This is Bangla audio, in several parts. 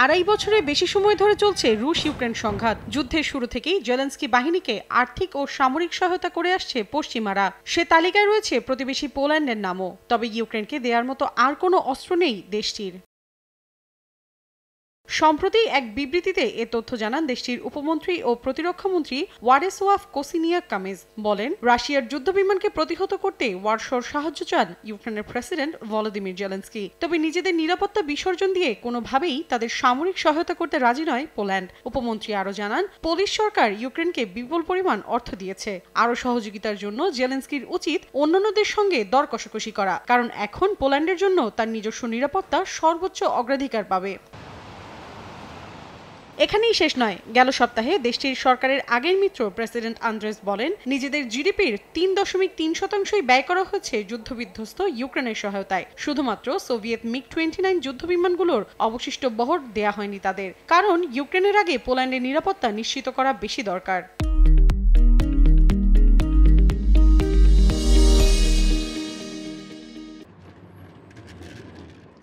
আড়াই বছরের বেশি সময় ধরে চলছে রুশ ইউক্রেন সংঘাত। যুদ্ধের শুরু থেকেই জেলেনস্কি বাহিনীকে আর্থিক ও সামরিক সহায়তা করে আসছে পশ্চিমারা। সে তালিকায় রয়েছে প্রতিবেশী পোল্যান্ডের নামও। তবে ইউক্রেনকে দেওয়ার মতো আর কোনো অস্ত্র নেই দেশটির। সম্প্রতি এক বিবৃতিতে এ তথ্য জানান দেশটির উপমন্ত্রী ও প্রতিরক্ষামন্ত্রী ওয়ারেসওয়াফ কোসিনিয়াক কামিজ। বলেন, রাশিয়ার যুদ্ধবিমানকে প্রতিহত করতে ওয়ারশোর সাহায্য চান ইউক্রেনের প্রেসিডেন্ট ভলোদিমির জেলেনস্কি। তবে নিজেদের নিরাপত্তা বিসর্জন দিয়ে কোনোভাবেই তাদের সামরিক সহায়তা করতে রাজি নয় পোল্যান্ড। উপমন্ত্রী আরও জানান, পোলিশ সরকার ইউক্রেনকে বিপুল পরিমাণ অর্থ দিয়েছে। আরও সহযোগিতার জন্য জেলেনস্কির উচিত অন্যান্যদের সঙ্গে দর কষাকষি করা, কারণ এখন পোল্যান্ডের জন্য তার নিজস্ব নিরাপত্তা সর্বোচ্চ অগ্রাধিকার পাবে। এখানেই শেষ নয়। গেল সপ্তাহে দেশটির সরকারের আগের মিত্র প্রেসিডেন্ট আন্দ্রেস বলেন, নিজেদের জিডিপির ৩.৩% ব্যয় করা হয়েছে যুদ্ধবিধ্বস্ত ইউক্রেনের সহায়তায়। শুধুমাত্র সোভিয়েত মিগ-29 যুদ্ধবিমানগুলোর অবশিষ্ট বহর দেয়া হয়নি তাদের, কারণ ইউক্রেনের আগে পোল্যান্ডের নিরাপত্তা নিশ্চিত করা বেশি দরকার।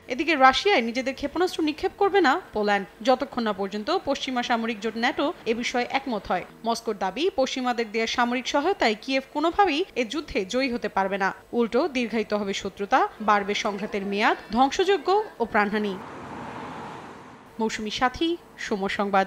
এদিকে রাশিয়ায় নিজেদের ক্ষেপণাস্ত্র নিক্ষেপ করবে না পোল্যান্ড, যতক্ষণ না পর্যন্ত পশ্চিমা সামরিক জোট ন্যাটো এ বিষয়ে একমত হয়। মস্কোর দাবি, পশ্চিমাদের দেয়া সামরিক সহায়তায় কিয়েভ কোনোভাবেই এ যুদ্ধে জয়ী হতে পারবে না। উল্টো দীর্ঘায়িত হবে শত্রুতা, বাড়বে সংঘাতের মেয়াদ, ধ্বংসযজ্ঞ ও প্রাণহানি। মৌসুমী সাথী, সময় সংবাদ।